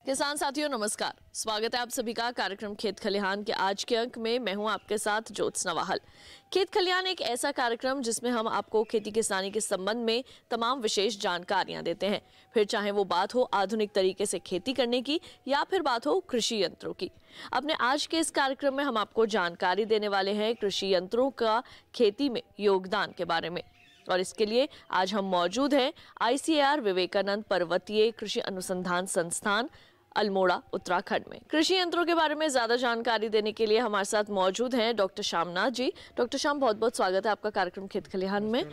किसान साथियों नमस्कार, स्वागत है आप सभी का कार्यक्रम खेत खलिहान के आज के अंक में। मैं हूं आपके साथ ज्योत्सना वाहल। खेत खलिहान एक ऐसा कार्यक्रम जिसमें हम आपको खेती किसानी के संबंध में तमाम विशेष जानकारियां देते हैं, फिर चाहे वो बात हो आधुनिक तरीके से खेती करने की या फिर बात हो कृषि यंत्रों की। अपने आज के इस कार्यक्रम में हम आपको जानकारी देने वाले हैं कृषि यंत्रों का खेती में योगदान के बारे में, और इसके लिए आज हम मौजूद हैं ICAR विवेकानंद पर्वतीय कृषि अनुसंधान संस्थान अल्मोड़ा उत्तराखंड में। कृषि यंत्रों के बारे में ज्यादा जानकारी देने के लिए हमारे साथ मौजूद हैं डॉक्टर श्यामनाथ जी। डॉक्टर श्याम, बहुत बहुत स्वागत है आपका कार्यक्रम खेत खलिहान में।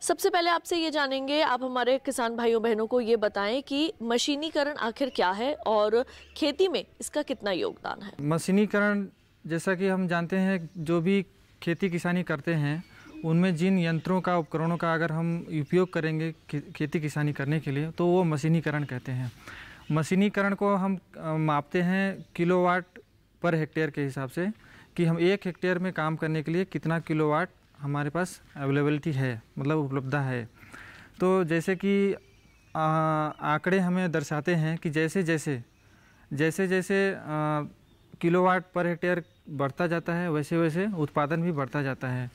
सबसे पहले आपसे ये जानेंगे, आप हमारे किसान भाइयों बहनों को ये बताएं कि मशीनीकरण आखिर क्या है और खेती में इसका कितना योगदान है। मशीनीकरण, जैसा कि हम जानते हैं, जो भी खेती किसानी करते हैं उनमें जिन यंत्रों का उपकरणों का अगर हम उपयोग करेंगे खेती किसानी करने के लिए तो वो मशीनीकरण कहते हैं। मशीनीकरण को हम मापते हैं किलोवाट पर हेक्टेयर के हिसाब से कि हम 1 हेक्टेयर में काम करने के लिए कितना किलोवाट हमारे पास अवेलेबिलिटी है, मतलब उपलब्धता है। तो जैसे कि आंकड़े हमें दर्शाते हैं कि जैसे जैसे किलोवाट पर हेक्टेयर बढ़ता जाता है वैसे वैसे उत्पादन भी बढ़ता जाता है।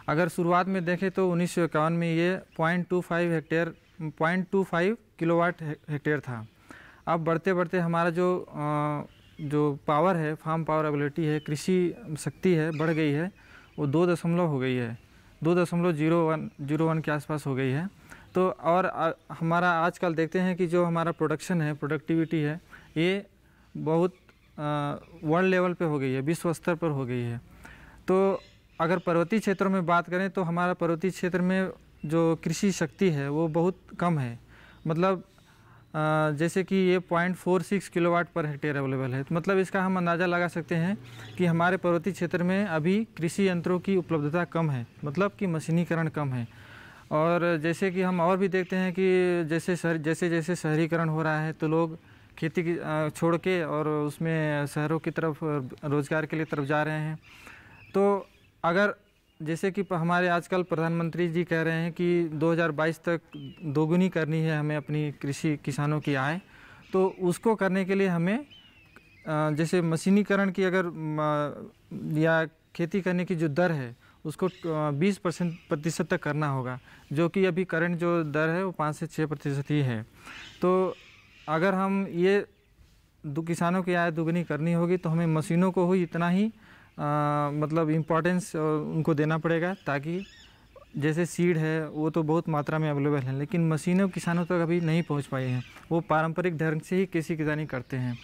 अगर शुरुआत में देखें तो 1951 में ये 0.25 किलोवाट हेक्टेयर था। अब बढ़ते बढ़ते हमारा जो पावर है, फार्म पावर एबिलिटी है, कृषि शक्ति है, बढ़ गई है, वो 2 हो गई है, 2.01 के आसपास हो गई है। तो और हमारा आजकल देखते हैं कि जो हमारा प्रोडक्शन है, प्रोडक्टिविटी है, ये बहुत वर्ल्ड लेवल पे हो गई है, विश्व स्तर पर हो गई है। तो अगर पर्वतीय क्षेत्रों में बात करें तो हमारा पर्वतीय क्षेत्र में जो कृषि शक्ति है वो बहुत कम है, मतलब जैसे कि ये 0.46 किलोवाट पर हेक्टेयर अवेलेबल है। तो मतलब इसका हम अंदाज़ा लगा सकते हैं कि हमारे पर्वतीय क्षेत्र में अभी कृषि यंत्रों की उपलब्धता कम है, मतलब कि मशीनीकरण कम है। और जैसे कि हम और भी देखते हैं कि जैसे शहरीकरण हो रहा है तो लोग खेती की छोड़ के और उसमें शहरों की तरफ रोज़गार के लिए तरफ जा रहे हैं। तो अगर जैसे कि हमारे आजकल प्रधानमंत्री जी कह रहे हैं कि 2022 तक दोगुनी करनी है हमें अपनी कृषि किसानों की आय, तो उसको करने के लिए हमें जैसे मशीनीकरण की अगर या खेती करने की जो दर है उसको 20% तक करना होगा, जो कि अभी करंट जो दर है वो 5 से 6% ही है। तो अगर हम ये किसानों की आय दोगुनी करनी होगी तो हमें मशीनों को ही इतना ही मतलब इम्पोर्टेंस उनको देना पड़ेगा, ताकि जैसे सीड है वो तो बहुत मात्रा में अवेलेबल है, लेकिन मशीनें किसानों तक अभी नहीं पहुंच पाई हैं। वो पारंपरिक ढंग से ही कृषि किसानी करते हैं।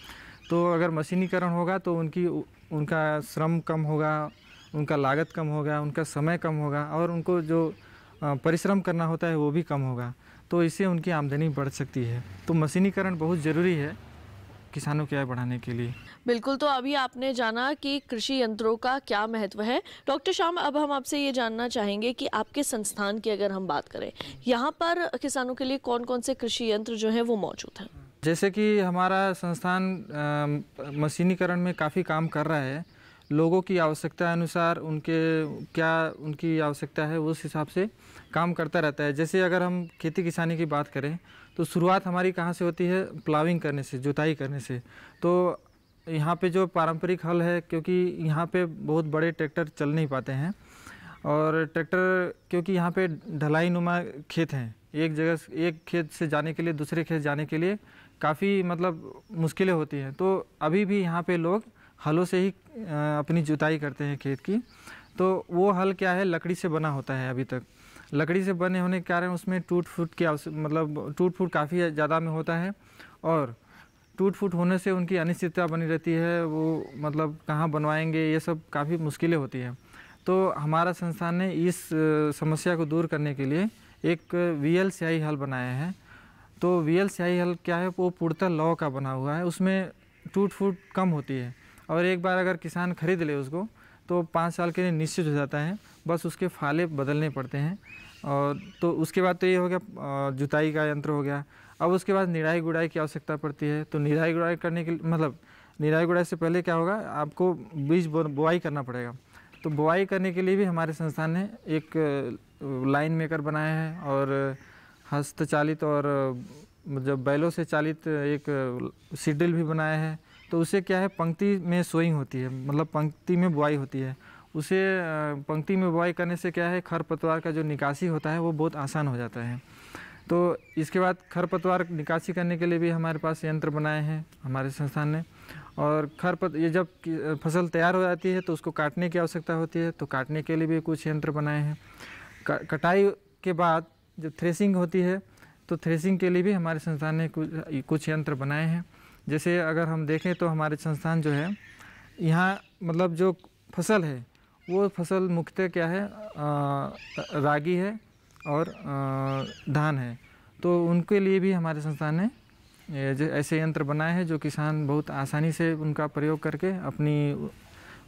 तो अगर मशीनीकरण होगा तो उनका श्रम कम होगा, उनका लागत कम होगा, उनका समय कम होगा और उनको जो परिश्रम करना होता है वो भी कम होगा। तो इससे उनकी आमदनी बढ़ सकती है। तो मशीनीकरण बहुत ज़रूरी है किसानों की आय बढ़ाने के लिए। बिल्कुल, तो अभी आपने जाना कि कृषि यंत्रों का क्या महत्व है। डॉक्टर श्याम, अब हम आपसे ये जानना चाहेंगे कि आपके संस्थान की अगर हम बात करें, यहाँ पर किसानों के लिए कौन कौन से कृषि यंत्र जो हैं वो मौजूद हैं। जैसे कि हमारा संस्थान मशीनीकरण में काफ़ी काम कर रहा है। लोगों की आवश्यकता अनुसार उनकी आवश्यकता है उस हिसाब से काम करता रहता है। जैसे अगर हम खेती किसानी की बात करें तो शुरुआत हमारी कहाँ से होती है? प्लाविंग करने से, जुताई करने से। तो यहाँ पे जो पारंपरिक हल है, क्योंकि यहाँ पे बहुत बड़े ट्रैक्टर चल नहीं पाते हैं और ट्रैक्टर, क्योंकि यहाँ पे ढलाई नुमा खेत हैं, एक खेत से जाने के लिए दूसरे खेत जाने के लिए काफ़ी मतलब मुश्किलें होती हैं। तो अभी भी यहाँ पे लोग हलों से ही अपनी जुताई करते हैं खेत की। तो वो हल क्या है? लकड़ी से बना होता है। अभी तक लकड़ी से बने होने के कारण उसमें टूट फूट काफ़ी ज़्यादा में होता है और टूट फूट होने से उनकी अनिश्चितता बनी रहती है। वो मतलब कहाँ बनवाएंगे, ये सब काफ़ी मुश्किलें होती हैं। तो हमारा संस्थान ने इस समस्या को दूर करने के लिए एक VL हल बनाया है। तो VL हल क्या है? वो पूर्णतः लौ का बना हुआ है, उसमें टूट फूट कम होती है और एक बार अगर किसान खरीद ले उसको तो 5 साल के लिए निश्चित हो जाता है। बस उसके फाले बदलने पड़ते हैं। और तो उसके बाद तो ये हो गया जुताई का यंत्र हो गया। अब उसके बाद निराई गुड़ाई की आवश्यकता पड़ती है। तो निराई गुड़ाई करने के मतलब निराई गुड़ाई से पहले क्या होगा? आपको बीज बुआई करना पड़ेगा। तो बुआई करने के लिए भी हमारे संस्थान ने एक लाइन मेकर बनाया है और हस्तचालित और जब बैलों से चालित एक सीड ड्रिल भी बनाया है। तो उससे क्या है, पंक्ति में सोइंग होती है, मतलब पंक्ति में बुआई होती है। उसे पंक्ति में बुआई करने से क्या है, खरपतवार का जो निकासी होता है वो बहुत आसान हो जाता है। तो इसके बाद खरपतवार निकासी करने के लिए भी हमारे पास यंत्र बनाए हैं हमारे संस्थान ने। और ये जब फसल तैयार हो जाती है तो उसको काटने की आवश्यकता होती है, तो काटने के लिए भी कुछ यंत्र बनाए हैं। कटाई के बाद जब थ्रेसिंग होती है तो थ्रेसिंग के लिए भी हमारे संस्थान ने कुछ यंत्र बनाए हैं। जैसे अगर हम देखें तो हमारे संस्थान जो है यहाँ, मतलब जो फसल है वो फसल मुख्यतः क्या है, रागी है और धान है। तो उनके लिए भी हमारे संस्थान ने जो ऐसे यंत्र बनाए हैं जो किसान बहुत आसानी से उनका प्रयोग करके अपनी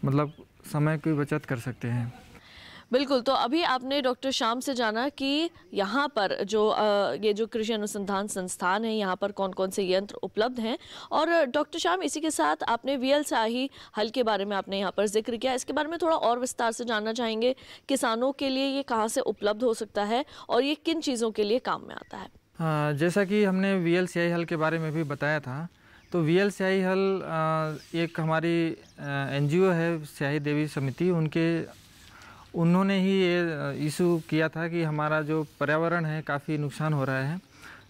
मतलब समय की बचत कर सकते हैं। बिल्कुल। तो अभी आपने डॉक्टर श्याम से जाना कि यहाँ पर जो ये जो कृषि अनुसंधान संस्थान है, यहाँ पर कौन कौन से यंत्र उपलब्ध हैं। और डॉक्टर श्याम, इसी के साथ आपने वीएल स्याही हल के बारे में आपने यहाँ पर जिक्र किया, इसके बारे में थोड़ा और विस्तार से जानना चाहेंगे। किसानों के लिए ये कहाँ से उपलब्ध हो सकता है और ये किन चीज़ों के लिए काम में आता है? हाँ, जैसा कि हमने वीएल स्याही हल के बारे में भी बताया था, तो वीएल स्याही हल एक हमारी एनजीओ है, स्याही देवी समिति, उन्होंने ही ये इशू किया था कि हमारा जो पर्यावरण है काफ़ी नुकसान हो रहा है।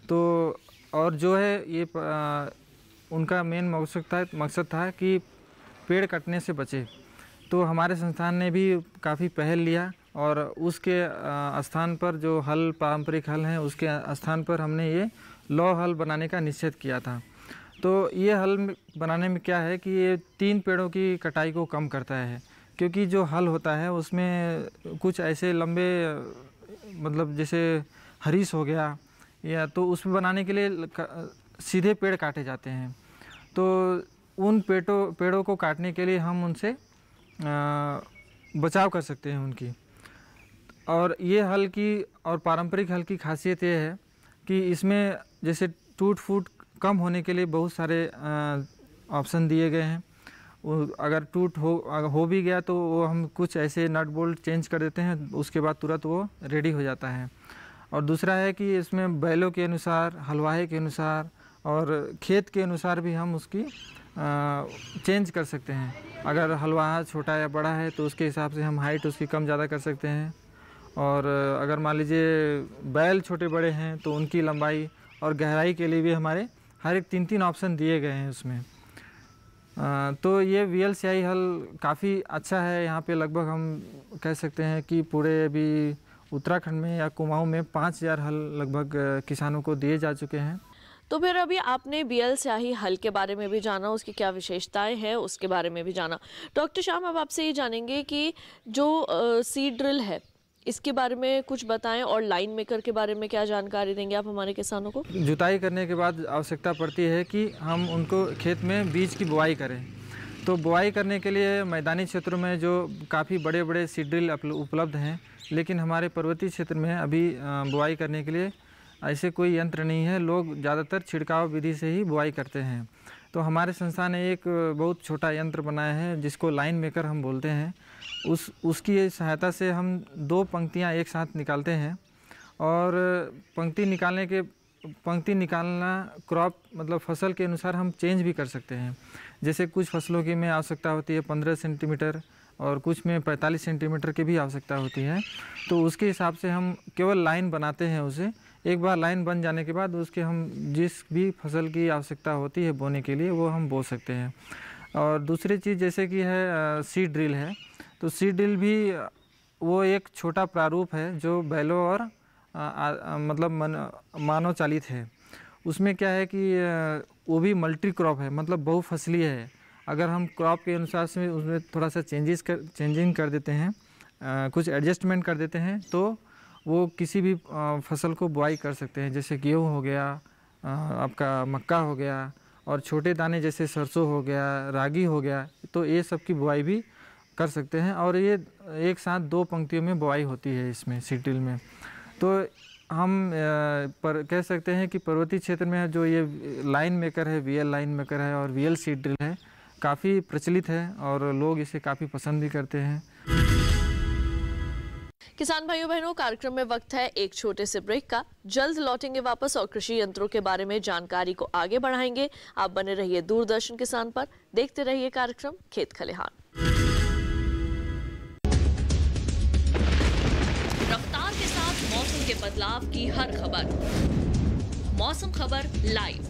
तो और जो है ये उनका मेन मकसद था कि पेड़ कटने से बचे। तो हमारे संस्थान ने भी काफ़ी पहल लिया और उसके स्थान पर जो हल, पारंपरिक हल हैं, उसके स्थान पर हमने ये लौ हल बनाने का निश्चय किया था। तो ये हल बनाने में क्या है कि ये 3 पेड़ों की कटाई को कम करता है, क्योंकि जो हल होता है उसमें कुछ ऐसे लंबे, मतलब जैसे हरीश हो गया या, तो उसमें बनाने के लिए सीधे पेड़ काटे जाते हैं। तो उन पेड़ों को काटने के लिए हम उनसे बचाव कर सकते हैं उनकी। और ये हल की और पारंपरिक हल की खासियत ये है कि इसमें जैसे टूट फूट कम होने के लिए बहुत सारे ऑप्शन दिए गए हैं। अगर टूट हो भी गया तो वो हम कुछ ऐसे नट बोल्ट चेंज कर देते हैं, उसके बाद तुरंत वो रेडी हो जाता है। और दूसरा है कि इसमें बैलों के अनुसार, हलवाहे के अनुसार और खेत के अनुसार भी हम उसकी चेंज कर सकते हैं। अगर हलवाहा छोटा या बड़ा है तो उसके हिसाब से हम हाइट उसकी कम ज़्यादा कर सकते हैं। और अगर मान लीजिए बैल छोटे बड़े हैं तो उनकी लंबाई और गहराई के लिए भी हमारे हर एक 3-3 ऑप्शन दिए गए हैं उसमें। तो ये वीएल स्याही हल काफ़ी अच्छा है। यहाँ पे लगभग हम कह सकते हैं कि पूरे अभी उत्तराखंड में या कुमाऊं में 5000 हल लगभग किसानों को दिए जा चुके हैं। तो फिर अभी आपने वीएल स्याही हल के बारे में भी जाना, उसकी क्या विशेषताएं हैं उसके बारे में भी जाना। डॉक्टर श्याम, अब आपसे ये जानेंगे कि जो सीड ड्रिल है इसके बारे में कुछ बताएं और लाइन मेकर के बारे में क्या जानकारी देंगे आप हमारे किसानों को? जुताई करने के बाद आवश्यकता पड़ती है कि हम उनको खेत में बीज की बुआई करें। तो बुआई करने के लिए मैदानी क्षेत्रों में जो काफ़ी बड़े बड़े सीड ड्रिल उपलब्ध हैं, लेकिन हमारे पर्वतीय क्षेत्र में अभी बुआई करने के लिए ऐसे कोई यंत्र नहीं है। लोग ज़्यादातर छिड़काव विधि से ही बुआई करते हैं। तो हमारे संस्था ने एक बहुत छोटा यंत्र बनाया है जिसको लाइन मेकर हम बोलते हैं। उसकी सहायता से हम 2 पंक्तियां एक साथ निकालते हैं और पंक्ति निकालना क्रॉप, मतलब फसल के अनुसार हम चेंज भी कर सकते हैं। जैसे कुछ फसलों की में आवश्यकता होती है 15 सेंटीमीटर और कुछ में 45 सेंटीमीटर की भी आवश्यकता होती है। तो उसके हिसाब से हम केवल लाइन बनाते हैं उसे। एक बार लाइन बन जाने के बाद उसके हम जिस भी फसल की आवश्यकता होती है बोने के लिए वो हम बो सकते हैं। और दूसरी चीज़ जैसे कि है सीड ड्रिल है, तो सीड ड्रिल भी वो एक छोटा प्रारूप है जो बैलों और मतलब मानव चालित है। उसमें क्या है कि वो भी मल्टी क्रॉप है, मतलब बहुफसलीय है। अगर हम क्रॉप के अनुसार से उसमें थोड़ा सा चेंजिंग कर देते हैं, कुछ एडजस्टमेंट कर देते हैं, तो वो किसी भी फसल को बुआई कर सकते हैं। जैसे गेहूँ हो गया, आपका मक्का हो गया, और छोटे दाने जैसे सरसों हो गया, रागी हो गया, तो ये सब की बुआई भी कर सकते हैं। और ये एक साथ 2 पंक्तियों में बुआई होती है इसमें सीड ड्रिल में। तो हम कह सकते हैं कि पर्वतीय क्षेत्र में जो ये लाइन मेकर है, वीएल लाइन मेकर है और वीएल सीड ड्रिल है, काफ़ी प्रचलित है और लोग इसे काफ़ी पसंद भी करते हैं। किसान भाइयों बहनों, कार्यक्रम में वक्त है एक छोटे से ब्रेक का। जल्द लौटेंगे वापस और कृषि यंत्रों के बारे में जानकारी को आगे बढ़ाएंगे। आप बने रहिए दूरदर्शन किसान पर, देखते रहिए कार्यक्रम खेत खलिहान। रफ्तार के साथ मौसम के बदलाव की हर खबर, मौसम खबर लाइव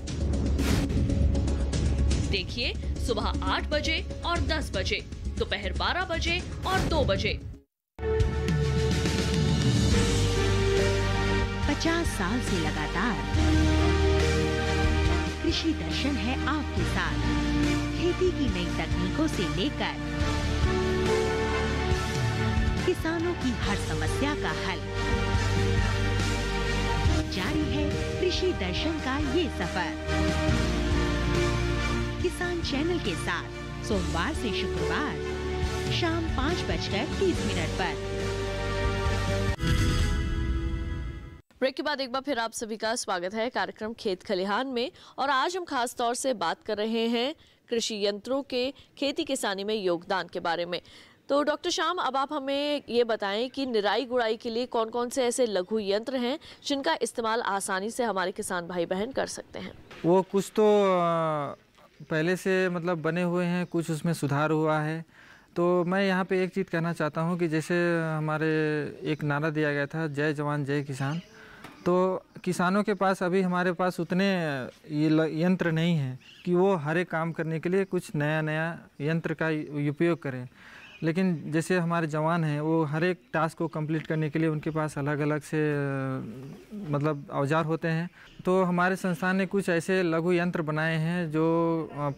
देखिए सुबह 8 बजे और 10 बजे, दोपहर 12 बजे और 2 बजे। 50 साल से लगातार कृषि दर्शन है आपके साथ। खेती की नई तकनीकों से लेकर किसानों की हर समस्या का हल, जारी है कृषि दर्शन का ये सफर। किसान चैनल के साथ सोमवार से शुक्रवार शाम 5:30 पर। ब्रेक के बाद एक बार फिर आप सभी का स्वागत है कार्यक्रम खेत खलिहान में। और आज हम खास तौर से बात कर रहे हैं कृषि यंत्रों के खेती किसानी में योगदान के बारे में। तो डॉक्टर श्याम, अब आप हमें ये बताएं कि निराई गुड़ाई के लिए कौन कौन से ऐसे लघु यंत्र हैं जिनका इस्तेमाल आसानी से हमारे किसान भाई बहन कर सकते हैं। वो कुछ तो पहले से मतलब बने हुए हैं, कुछ उसमें सुधार हुआ है। तो मैं यहाँ पे एक चीज़ कहना चाहता हूँ कि जैसे हमारे एक नारा दिया गया था, जय जवान जय किसान। तो किसानों के पास अभी हमारे पास उतने ये यंत्र नहीं हैं कि वो हर एक काम करने के लिए कुछ नया नया यंत्र का उपयोग करें। लेकिन जैसे हमारे जवान हैं, वो हर एक टास्क को कंप्लीट करने के लिए उनके पास अलग अलग से मतलब औजार होते हैं। तो हमारे संस्थान ने कुछ ऐसे लघु यंत्र बनाए हैं जो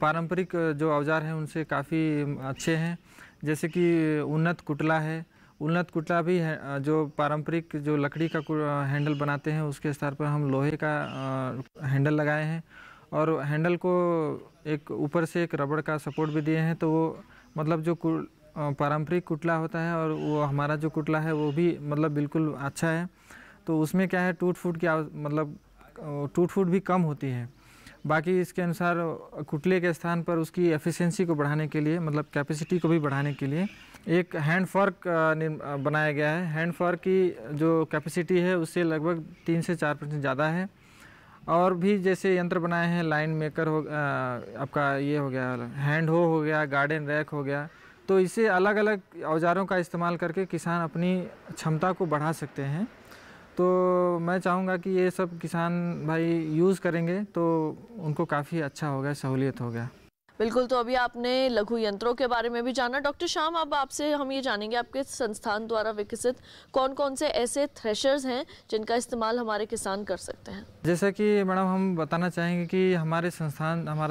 पारंपरिक जो औजार हैं उनसे काफ़ी अच्छे हैं। जैसे कि उन्नत कुटला है। उन्नत कुटला भी है, जो पारंपरिक जो लकड़ी का हैंडल बनाते हैं उसके स्तर पर हम लोहे का हैंडल लगाए हैं। और हैंडल को एक ऊपर से एक रबड़ का सपोर्ट भी दिए हैं। तो वो मतलब जो पारंपरिक कुटला होता है और वो हमारा जो कुटला है वो भी मतलब बिल्कुल अच्छा है। तो उसमें क्या है, टूट फूट भी कम होती है। बाकी इसके अनुसार कुटले के स्थान पर उसकी एफिशिएंसी को बढ़ाने के लिए, मतलब कैपेसिटी को भी बढ़ाने के लिए एक हैंड फॉर्क बनाया गया है। हैंड फॉर्क की जो कैपेसिटी है उससे लगभग 3 से 4% ज़्यादा है। और भी जैसे यंत्र बनाए हैं, लाइन मेकर हो आपका, ये हो गया हैंड हो गया, गार्डन रैक हो गया। तो इसे अलग अलग औजारों का इस्तेमाल करके किसान अपनी क्षमता को बढ़ा सकते हैं। तो मैं चाहूँगा कि ये सब किसान भाई यूज़ करेंगे तो उनको काफ़ी अच्छा होगा, सहूलियत होगा। बिल्कुल। तो अभी आपने लघु यंत्रों के बारे में भी जाना। डॉक्टर श्याम, अब आपसे हम ये जानेंगे आपके संस्थान द्वारा विकसित कौन कौन से ऐसे थ्रेशर्स हैं जिनका इस्तेमाल हमारे किसान कर सकते हैं। जैसा कि मैडम हम बताना चाहेंगे कि हमारा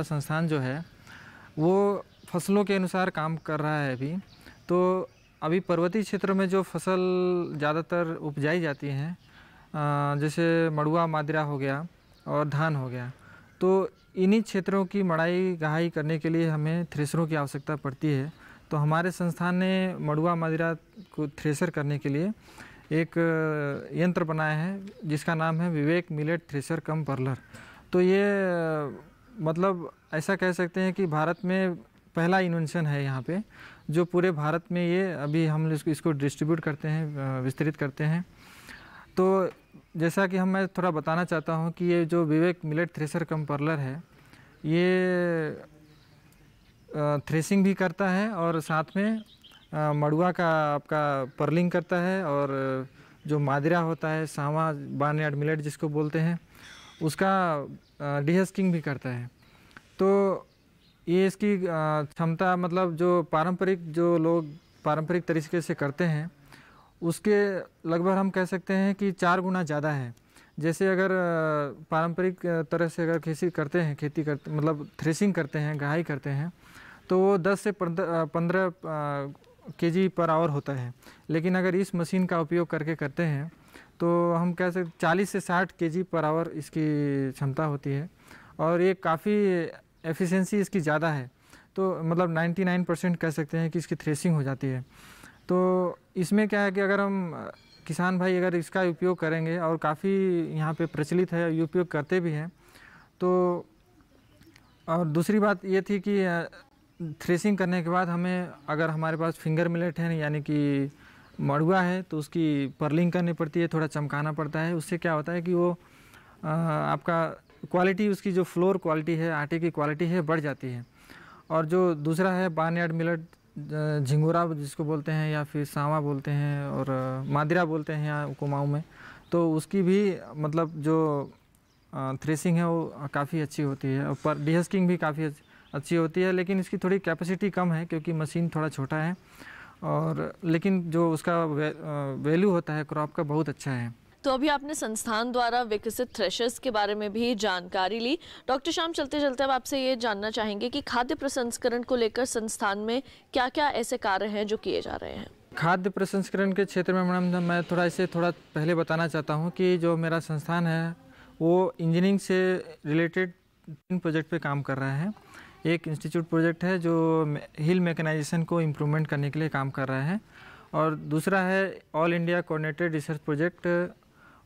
संस्थान जो है वो फसलों के अनुसार काम कर रहा है अभी। तो अभी पर्वतीय क्षेत्र में जो फसल ज़्यादातर उपजाई जाती हैं, जैसे मड़ुआ मादरा हो गया और धान हो गया, तो इन्हीं क्षेत्रों की मड़ाई गहाई करने के लिए हमें थ्रेशरों की आवश्यकता पड़ती है। तो हमारे संस्थान ने मड़ुआ मादरा को थ्रेशर करने के लिए एक यंत्र बनाया है जिसका नाम है विवेक मिलेट थ्रेशर कम पर्लर। तो ये मतलब ऐसा कह सकते हैं कि भारत में पहला इन्वेंशन है यहाँ पे, जो पूरे भारत में ये अभी हम इसको डिस्ट्रीब्यूट करते हैं, विस्तृत करते हैं। तो जैसा कि मैं थोड़ा बताना चाहता हूँ कि ये जो विवेक मिलेट थ्रेशर कम पर्लर है, ये थ्रेसिंग भी करता है और साथ में मड़ुआ का आपका पर्लिंग करता है। और जो मादरा होता है, सावा बार्नयार्ड मिलेट जिसको बोलते हैं, उसका डिहस्किंग भी करता है। तो ये इसकी क्षमता मतलब जो पारंपरिक तरीके से करते हैं उसके लगभग हम कह सकते हैं कि 4 गुना ज़्यादा है। जैसे अगर पारंपरिक तरह से अगर खेती करते मतलब थ्रेसिंग करते हैं, गहाई करते हैं, तो वो 10 से 15 kg पर आवर होता है। लेकिन अगर इस मशीन का उपयोग करके करते हैं तो हम कह सकते 40 से 60 kg पर आवर इसकी क्षमता होती है। और ये काफ़ी एफिशिएंसी इसकी ज़्यादा है। तो मतलब 99% कह सकते हैं कि इसकी थ्रेसिंग हो जाती है। तो इसमें क्या है कि अगर हम किसान भाई अगर इसका उपयोग करेंगे, और काफ़ी यहाँ पे प्रचलित है, उपयोग करते भी हैं। तो और दूसरी बात ये थी कि थ्रेसिंग करने के बाद हमें, अगर हमारे पास फिंगर मिलेट है यानी कि मड़ुआ है तो उसकी पर्लिंग करनी पड़ती है, थोड़ा चमकाना पड़ता है। उससे क्या होता है कि वो आपका क्वालिटी, उसकी जो फ्लोर क्वालिटी है, आटे की क्वालिटी है, बढ़ जाती है। और जो दूसरा है बार्नयार्ड मिलेट, झिंगुरा जिसको बोलते हैं या फिर सांवा बोलते हैं और मादिरा बोलते हैं यहाँ कुमाऊँ में, तो उसकी भी मतलब जो थ्रेसिंग है वो काफ़ी अच्छी होती है और पर डिहस्किंग भी काफ़ी अच्छी होती है। लेकिन इसकी थोड़ी कैपेसिटी कम है क्योंकि मशीन थोड़ा छोटा है, और लेकिन जो उसका वैल्यू होता है क्रॉप का बहुत अच्छा है। तो अभी आपने संस्थान द्वारा विकसित थ्रेशर्स के बारे में भी जानकारी ली। डॉक्टर श्याम, चलते चलते अब आपसे ये जानना चाहेंगे कि खाद्य प्रसंस्करण को लेकर संस्थान में क्या क्या ऐसे कार्य हैं जो किए जा रहे हैं। खाद्य प्रसंस्करण के क्षेत्र में मैडम मैं थोड़ा पहले बताना चाहता हूँ कि जो मेरा संस्थान है वो इंजीनियरिंग से रिलेटेड 3 प्रोजेक्ट पे काम कर रहा है। एक इंस्टीट्यूट प्रोजेक्ट है जो हिल मैकेनाइजेशन को इम्प्रूवमेंट करने के लिए काम कर रहा है, और दूसरा है all India coordinated research project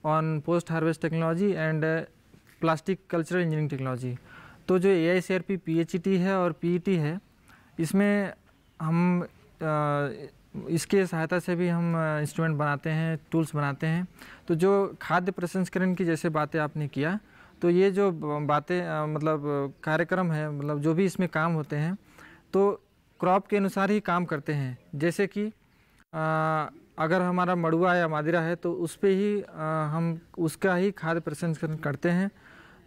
on post harvest technology and plastic cultural engineering technology. तो जो AICRP PHET है और PET है, इसमें हम इसके सहायता से भी हम इंस्ट्रूमेंट बनाते हैं, टूल्स बनाते हैं। तो जो खाद्य प्रसंस्करण की जैसे बातें आपने किया, तो ये जो बातें मतलब कार्यक्रम है, मतलब जो भी इसमें काम होते हैं तो क्रॉप के अनुसार ही काम करते हैं। जैसे कि अगर हमारा मड़ुआ या मादिरा है तो उस पे ही हम उसका ही खाद्य प्रसंस्करण करते हैं।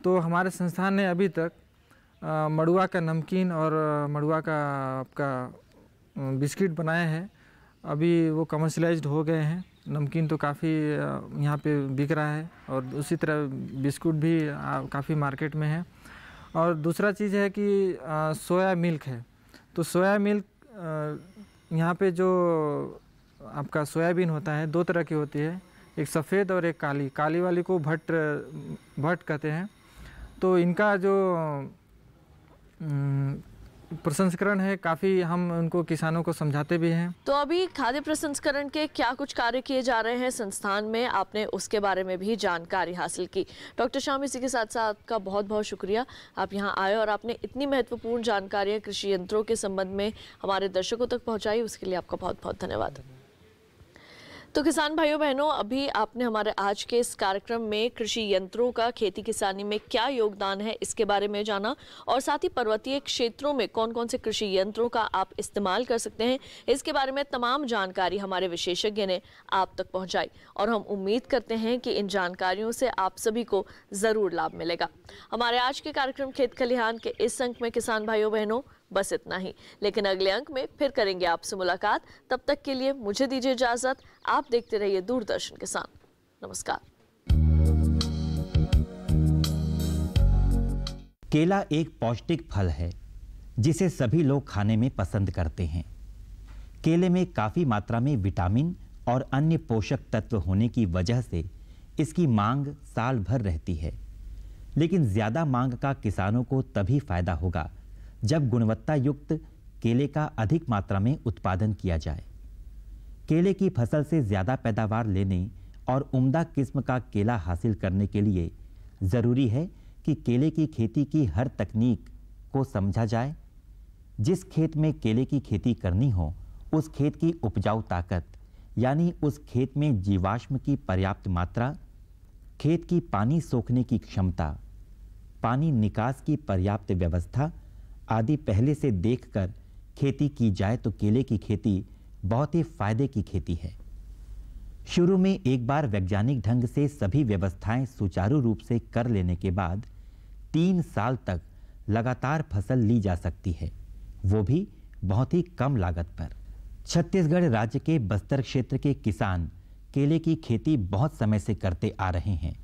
तो हमारे संस्थान ने अभी तक मड़ुआ का नमकीन और मड़ुआ का आपका बिस्किट बनाए हैं। अभी वो कमर्शलाइज्ड हो गए हैं। नमकीन तो काफ़ी यहाँ पे बिक रहा है और उसी तरह बिस्कुट भी काफ़ी मार्केट में है। और दूसरा चीज़ है कि सोया मिल्क है। तो सोया मिल्क यहाँ पे जो आपका सोयाबीन होता है 2 तरह की होती है, एक सफ़ेद और एक काली। काली वाली को भट्ट कहते हैं। तो इनका जो प्रसंस्करण है काफ़ी हम उनको किसानों को समझाते भी हैं। तो अभी खाद्य प्रसंस्करण के क्या कुछ कार्य किए जा रहे हैं संस्थान में, आपने उसके बारे में भी जानकारी हासिल की। डॉक्टर श्याम, इसी के साथ साथ आपका बहुत बहुत शुक्रिया, आप यहाँ आए और आपने इतनी महत्वपूर्ण जानकारियाँ कृषि यंत्रों के संबंध में हमारे दर्शकों तक पहुँचाई, उसके लिए आपका बहुत बहुत धन्यवाद। तो किसान भाइयों बहनों, अभी आपने हमारे आज के इस कार्यक्रम में कृषि यंत्रों का खेती किसानी में क्या योगदान है इसके बारे में जाना, और साथ ही पर्वतीय क्षेत्रों में कौन कौन से कृषि यंत्रों का आप इस्तेमाल कर सकते हैं इसके बारे में तमाम जानकारी हमारे विशेषज्ञ ने आप तक पहुंचाई। और हम उम्मीद करते हैं कि इन जानकारियों से आप सभी को जरूर लाभ मिलेगा। हमारे आज के कार्यक्रम खेत खलिहान के इस अंक में किसान भाइयों बहनों बस इतना ही, लेकिन अगले अंक में फिर करेंगे आपसे मुलाकात। तब तक के लिए मुझे दीजिए इजाजत। आप देखते रहिए दूरदर्शन किसान। नमस्कार। केला एक पौष्टिक फल है जिसे सभी लोग खाने में पसंद करते हैं। केले में काफी मात्रा में विटामिन और अन्य पोषक तत्व होने की वजह से इसकी मांग साल भर रहती है। लेकिन ज्यादा मांग का किसानों को तभी फायदा होगा जब गुणवत्ता युक्त केले का अधिक मात्रा में उत्पादन किया जाए। केले की फसल से ज्यादा पैदावार लेने और उम्दा किस्म का केला हासिल करने के लिए जरूरी है कि केले की खेती की हर तकनीक को समझा जाए। जिस खेत में केले की खेती करनी हो उस खेत की उपजाऊ ताकत, यानी उस खेत में जीवाश्म की पर्याप्त मात्रा, खेत की पानी सोखने की क्षमता, पानी निकास की पर्याप्त व्यवस्था आदि पहले से देखकर खेती की जाए तो केले की खेती बहुत ही फायदे की खेती है। शुरू में एक बार वैज्ञानिक ढंग से सभी व्यवस्थाएं सुचारू रूप से कर लेने के बाद 3 साल तक लगातार फसल ली जा सकती है, वो भी बहुत ही कम लागत पर। छत्तीसगढ़ राज्य के बस्तर क्षेत्र के किसान केले की खेती बहुत समय से करते आ रहे हैं,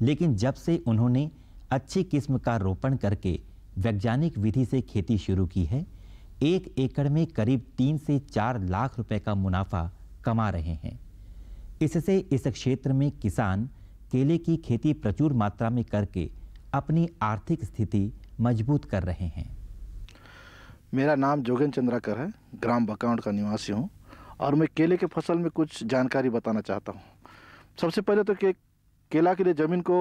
लेकिन जब से उन्होंने अच्छी किस्म का रोपण करके वैज्ञानिक विधि से खेती शुरू की है, 1 एकड़ में करीब 3 से 4 लाख रुपए का मुनाफा कमा रहे हैं। इससे इस क्षेत्र में किसान केले की खेती प्रचुर मात्रा में करके अपनी आर्थिक स्थिति मजबूत कर रहे हैं। मेरा नाम जोगेन चंद्राकर है, ग्राम बकाउंड का निवासी हूँ और मैं केले के फसल में कुछ जानकारी बताना चाहता हूँ। सबसे पहले तो केला के लिए ज़मीन को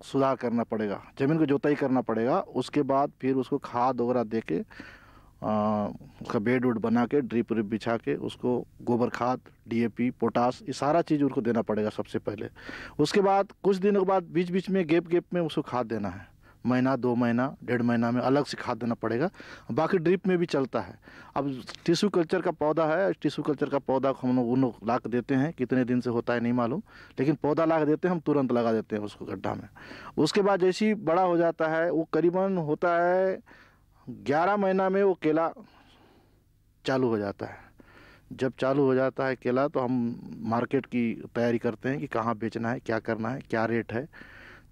सुधार करना पड़ेगा, ज़मीन को जोताई करना पड़ेगा। उसके बाद फिर उसको खाद वगैरह दे के उसका बेड वुड बना के ड्रिप व्रिप बिछा के उसको गोबर खाद, DAP, पोटास, ये सारा चीज़ उनको देना पड़ेगा सबसे पहले। उसके बाद कुछ दिनों के बाद बीच बीच में गैप में उसको खाद देना है, महीना 2 महीना 1.5 महीना में अलग से खाद देना पड़ेगा। बाकी ड्रिप में भी चलता है। अब टिश्यू कल्चर का पौधा है, टिश्यू कल्चर का पौधा हम लोग उन लोग ला के देते हैं, कितने दिन से होता है नहीं मालूम, लेकिन पौधा ला के देते हैं, हम तुरंत लगा देते हैं उसको गड्ढा में। उसके बाद जैसे ही बड़ा हो जाता है, वो करीबन होता है 11 महीना में वो केला चालू हो जाता है। जब चालू हो जाता है केला तो हम मार्केट की तैयारी करते हैं कि कहाँ बेचना है, क्या करना है, क्या रेट है।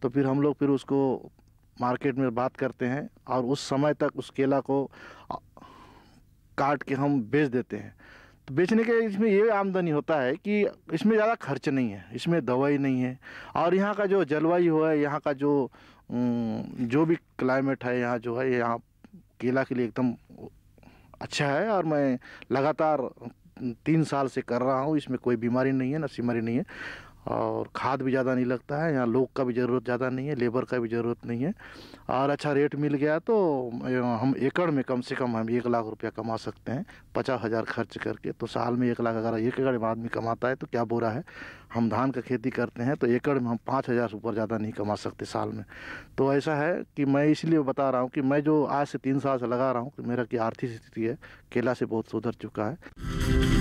तो फिर हम लोग फिर उसको मार्केट में बात करते हैं और उस समय तक उस केला को काट के हम बेच देते हैं। तो बेचने के इसमें ये आमदनी होता है कि इसमें ज़्यादा खर्च नहीं है, इसमें दवाई नहीं है, और यहाँ का जो जलवायु है, यहाँ का जो भी क्लाइमेट है यहाँ जो है, यहाँ केला के लिए एकदम अच्छा है। और मैं लगातार 3 साल से कर रहा हूँ, इसमें कोई बीमारी नहीं है, नसीमारी नहीं है, और खाद भी ज़्यादा नहीं लगता है, यहाँ लोग का भी ज़रूरत ज़्यादा नहीं है, लेबर का भी ज़रूरत नहीं है, और अच्छा रेट मिल गया तो हम एकड़ में कम से कम हम 1 लाख रुपया कमा सकते हैं 50,000 खर्च करके। तो साल में 1 लाख अगर 1 एकड़ में आदमी कमाता है तो क्या बुरा है। हम धान का खेती करते हैं तो एकड़ में हम 5,000 से ऊपर ज़्यादा नहीं कमा सकते साल में। तो ऐसा है कि मैं इसलिए बता रहा हूँ कि मैं जो आज से 3 साल से लगा रहा हूँ कि मेरा की आर्थिक स्थिति है केला से बहुत सुधर चुका है।